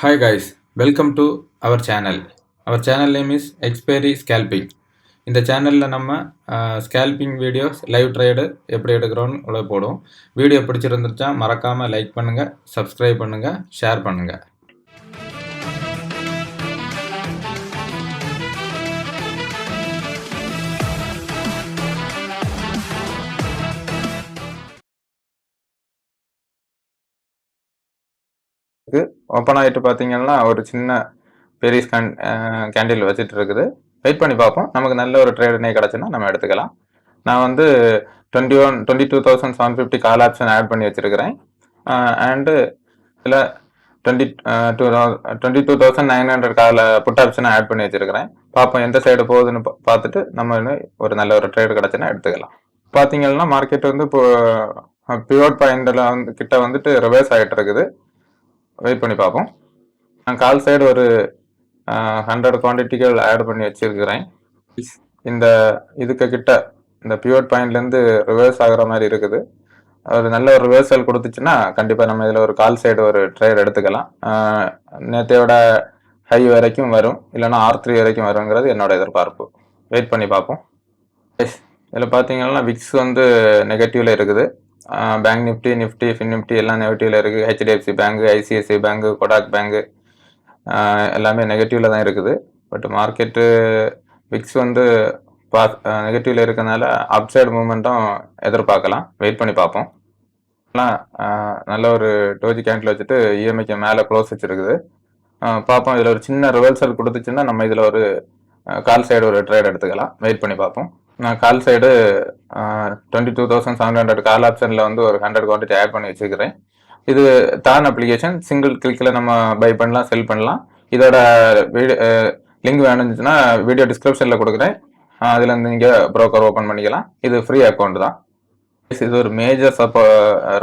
Hi guys, welcome to our channel. Our channel name is Expiry Scalping. இந்த சேனலில் நம்ம scalping videos live trade எப்படி எடுக்கிறோன்னு உள்ள போடுவோம். வீடியோ பிடிச்சிருந்துச்சா மறக்காமல் லைக் பண்ணுங்கள், சப்ஸ்கிரைப் பண்ணுங்கள், ஷேர் பண்ணுங்கள். ஓப்பன் ஆகிட்டு பார்த்தீங்கன்னா ஒரு சின்ன பெரிய கேண்டில் வச்சுட்டு இருக்குது. வெயிட் பண்ணி பார்ப்போம். நமக்கு நல்ல ஒரு ட்ரேடுனே கிடச்சுன்னா நம்ம எடுத்துக்கலாம். நான் வந்து 22,750 கால் ஆப்ஷன் ஆட் பண்ணி வச்சுருக்கிறேன். அண்டு இதில் 22,900 கால் புட் ஆப்ஷனை ஆட் பண்ணி வச்சுருக்கிறேன். பார்ப்போம் எந்த சைடு போகுதுன்னு பார்த்துட்டு நம்ம ஒரு நல்ல ஒரு ட்ரேடு கிடச்சுன்னா எடுத்துக்கலாம். பார்த்தீங்கன்னா மார்க்கெட் வந்து இப்போ பிவோட் பாயிண்டில் கிட்ட வந்துட்டு ரிவர்ஸ் ஆகிட்டு இருக்குது. வெயிட் பண்ணி பார்ப்போம். நான் கால் சைடு ஒரு 100 குவான்டிட்டிகள் ஆட் பண்ணி வச்சிருக்கிறேன். இந்த இதுக்கு கிட்ட இந்த பிவோட் பாயிண்ட்லேருந்து ரிவர்ஸ் ஆகிற மாதிரி இருக்குது. ஒரு நல்ல ஒரு ரிவர்சல் கொடுத்துச்சுன்னா கண்டிப்பாக நம்ம இதில் ஒரு கால் சைடு ஒரு ட்ரேட் எடுத்துக்கலாம். நேற்றையோட ஹை வரைக்கும் வரும், இல்லைன்னா R3 வரைக்கும் வருங்கிறது என்னோட எதிர்பார்ப்பு. வெயிட் பண்ணி பார்ப்போம். இதில் பார்த்தீங்கன்னா விக்ஸ் வந்து நெகட்டிவில் இருக்குது. பேங்க் நிஃப்டி, ஃபின் நிஃப்டி எல்லாம் நெகட்டிவ்ல இருக்குது. HDFC bank, ICICI bank, Kotak bank எல்லாமே நெகட்டிவ்ல தான் இருக்குது. பட் மார்க்கெட்டு விக்ஸ் வந்து நெகட்டிவ்ல இருக்கனால அப்சைடு மூமெண்ட்டும் எதிர்பார்க்கலாம். வெயிட் பண்ணி பார்ப்போம். நல்ல ஒரு டோஜி கேண்டில் வச்சுட்டு EMIக்கு மேலே க்ளோஸ் வச்சுருக்குது. பார்ப்போம். இதில் ஒரு சின்ன ரிவர்சல் கொடுத்துச்சுன்னா நம்ம இதில் ஒரு கால் சைடு ஒரு ட்ரேட் எடுத்துக்கலாம். வெயிட் பண்ணி பார்ப்போம். நான் கால் சைடு 22,700 கால் ஆப்ஷனில் வந்து ஒரு 100 குவான்டிட்டி ஆட் பண்ணி வச்சுக்கிறேன். இது தான் அப்ளிகேஷன், சிங்கிள் கிளிக்கில் நம்ம பை பண்ணலாம், செல் பண்ணலாம். இதோட லிங்க் வேணுச்சுன்னா வீடியோ டிஸ்கிரிப்ஷனில் கொடுக்குறேன். அதுலேருந்து நீங்கள் ப்ரோக்கர் ஓப்பன் பண்ணிக்கலாம். இது ஃப்ரீ அக்கௌண்ட் தான். இது ஒரு மேஜர்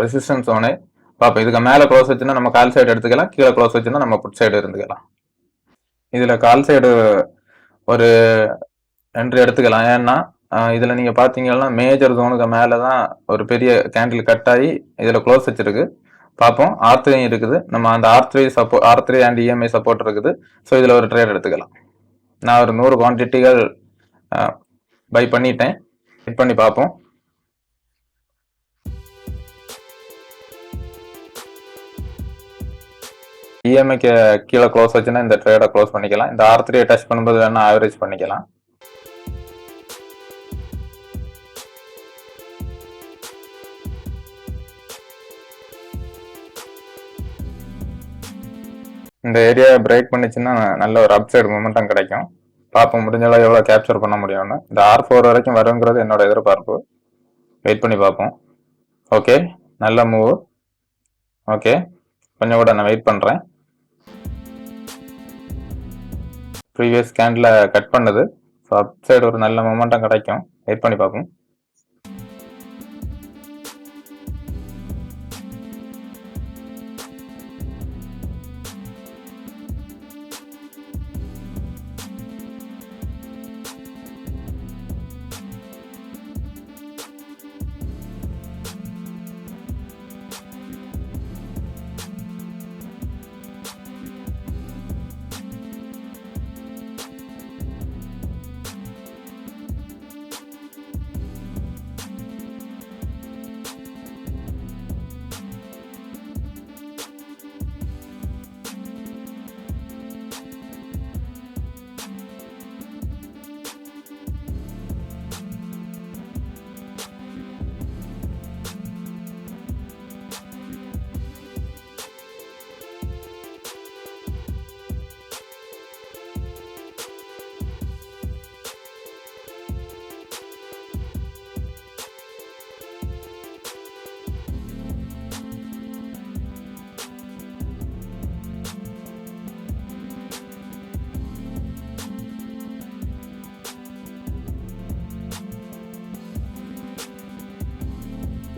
ரெசிஸ்டன்ஸ் ஒன்று பார்ப்போம். இதுக்கு மேலே க்ளோஸ் வச்சுன்னா நம்ம கால் சைடு எடுத்துக்கலாம், கீழே க்ளோஸ் வச்சுன்னா நம்ம புட் சைடு இருந்துக்கலாம். இதில் கால் சைடு ஒரு என்ட்ரி எடுத்துக்கலாம். ஏன்னா இதில் நீங்கள் பார்த்தீங்கன்னா மேஜர் ஜோனுக்கு மேலே தான் ஒரு பெரிய கேண்டில் கட் ஆகி இதில் க்ளோஸ் வச்சுருக்கு. பார்ப்போம். R3 இருக்குது. நம்ம அந்த R3 அண்ட் EMI சப்போர்ட் இருக்குது. ஸோ இதில் ஒரு ட்ரேட் எடுத்துக்கலாம். நான் ஒரு 100 குவான்டிட்டிகள் பை பண்ணிட்டேன். ஹிட் பண்ணி பார்ப்போம். EMIக்கு கீழே க்ளோஸ் வச்சுன்னா இந்த ட்ரேடை க்ளோஸ் பண்ணிக்கலாம். இந்த R3 டச் பண்ணும்போது வேணால் ஆவரேஜ் பண்ணிக்கலாம். இந்த ஏரியா பிரேக் பண்ணிச்சுன்னா நல்ல ஒரு அப்சைடு மூமெண்டம் கிடைக்கும். பார்ப்போம் முடிஞ்சளவு எவ்வளோ கேப்சர் பண்ண முடியும்னு. இந்த R4 வரைக்கும் வருங்கிறது என்னோட எதிர்பார்ப்பு. வெயிட் பண்ணி பார்ப்போம். ஓகே, நல்ல மூவ். ஓகே, கொஞ்சம் கூட நான் வெயிட் பண்ணுறேன். ப்ரீவியஸ் கேண்டில் கட் பண்ணுது. ஸோ அப்சைடு ஒரு நல்ல மூமெண்டம் கிடைக்கும். வெயிட் பண்ணி பார்ப்போம்.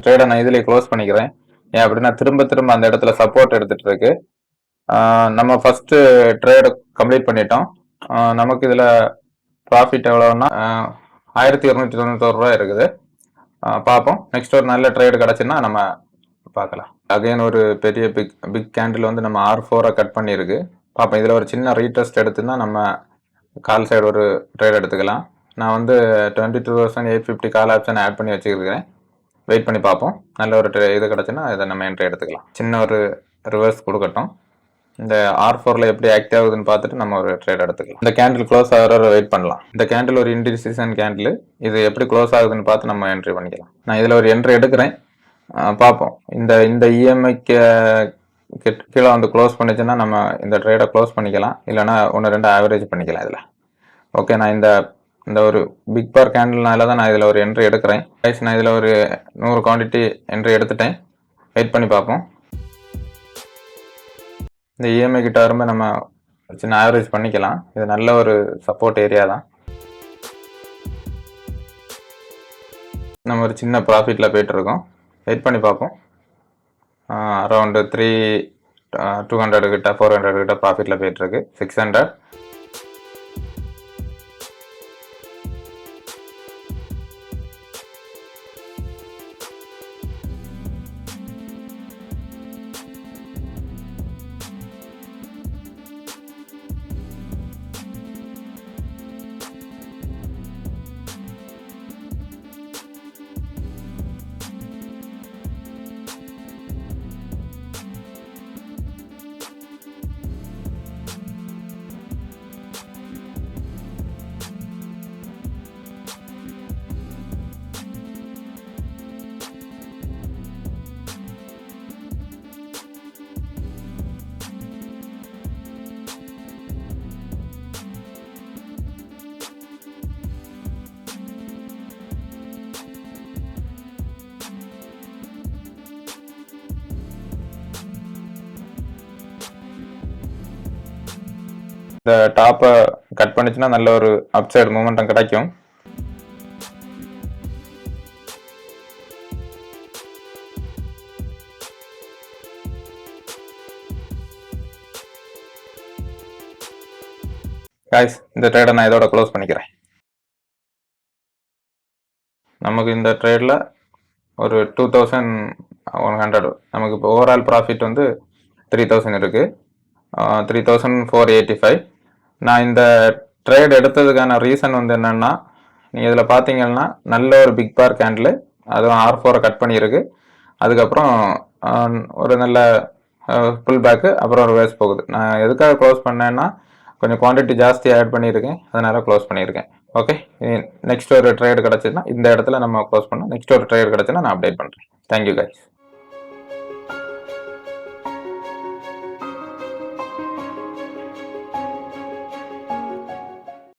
ட்ரேடை நான் இதிலே க்ளோஸ் பண்ணிக்கிறேன். ஏன் அப்படின்னா திரும்ப அந்த இடத்துல சப்போர்ட் எடுத்துட்டு இருக்கு. நம்ம ஃபர்ஸ்ட் ட்ரேடு கம்ப்ளீட் பண்ணிட்டோம். நமக்கு இதில் ப்ராஃபிட் எவ்வளோன்னா 1291 ரூபா இருக்குது. பார்ப்போம். நெக்ஸ்ட் ஒரு நல்ல ட்ரேடு கிடச்சுன்னா நம்ம பார்க்கலாம். அகைன் ஒரு பெரிய பிக் கேண்டில் வந்து நம்ம R4 கட் பண்ணியிருக்கு. பார்ப்போம். இதில் ஒரு சின்ன ரீடெஸ்ட் எடுத்துன்னா நம்ம கால் சைடு ஒரு ட்ரேட் எடுத்துக்கலாம். நான் வந்து 22,850 கால் ஆப்ஷன் ஆட் பண்ணி வச்சுருக்கிறேன். வெயிட் பண்ணி பார்ப்போம். நல்ல ஒரு இது கிடச்சுன்னா இதை நம்ம என்ட்ரி எடுத்துக்கலாம். சின்ன ஒரு ரிவர்ஸ் கொடுக்கட்டும். இந்த R4ல எப்படி ஆக்டிவ் ஆகுதுன்னு பார்த்துட்டு நம்ம ஒரு ட்ரேட் எடுத்துக்கலாம். இந்த கேண்டில் க்ளோஸ் ஆகிற வெயிட் பண்ணலாம். இந்த கேண்டில் ஒரு இன்டிசிஷன் கேண்டில். இது எப்படி க்ளோஸ் ஆகுதுன்னு பார்த்து நம்ம என்ட்ரி பண்ணிக்கலாம். நான் இதில் ஒரு என்ட்ரி எடுக்கிறேன். பார்ப்போம். இந்த இஎம்ஐக்கு கீழே வந்து க்ளோஸ் பண்ணிச்சுன்னா நம்ம இந்த ட்ரேடை க்ளோஸ் பண்ணிக்கலாம். இல்லைனா 1-2 ஆவரேஜ் பண்ணிக்கலாம் இதில். ஓகே, நான் இந்த ஒரு பிக் பார் கேண்டில்னால தான் நான் இதில் ஒரு என்ட்ரி எடுக்கிறேன். நான் இதில் ஒரு 100 குவான்டிட்டி என்ட்ரி எடுத்துட்டேன். வெயிட் பண்ணி பார்ப்போம். இந்த இஎம்ஐ கிட்ட வரும்போது நம்ம சின்ன ஆவரேஜ் பண்ணிக்கலாம். இது நல்ல ஒரு சப்போர்ட் ஏரியா தான். நம்ம ஒரு சின்ன ப்ராஃபிட்டில் போயிட்டுருக்கோம். வெயிட் பண்ணி பார்ப்போம். அரௌண்டு 200 கிட்ட 400 கிட்ட ப்ராஃபிட்டில் போயிட்டுருக்கு. 600. இந்த டாப்பை கட் பண்ணிச்சுன்னா நல்ல ஒரு அப்சைடு மூமெண்டம் கிடைக்கும். காய்ஸ், இந்த ட்ரேடை நான் இதோட க்ளோஸ் பண்ணிக்கிறேன். நமக்கு இந்த ட்ரேடில் ஒரு 2100 நமக்கு இப்போ ஓவரால் ப்ராஃபிட் வந்து 3000 இருக்குது. 3485. நான் இந்த ட்ரேட் எடுத்ததுக்கான ரீசன் வந்து என்னென்னா, நீங்கள் இதில் பார்த்தீங்கன்னா நல்ல ஒரு பிக் பார் கேண்டில், அதுவும் R4 கட் பண்ணியிருக்கு. அதுக்கப்புறம் ஒரு நல்ல புல் பேக்கு, அப்புறம் ஒரு வேஸ்ட் போகுது. நான் எதுக்காக க்ளோஸ் பண்ணேன்னா கொஞ்சம் குவான்டிட்டி ஜாஸ்தி ஆட் பண்ணியிருக்கேன், அதனால் க்ளோஸ் பண்ணியிருக்கேன். ஓகே, நெக்ஸ்ட் ஒரு ட்ரேட் கிடச்சுன்னா இந்த இடத்துல நம்ம க்ளோஸ் பண்ணோம். நெக்ஸ்ட் ஒரு ட்ரேட் கிடச்சுன்னா நான் அப்டேட் பண்ணுறேன். Thank you guys.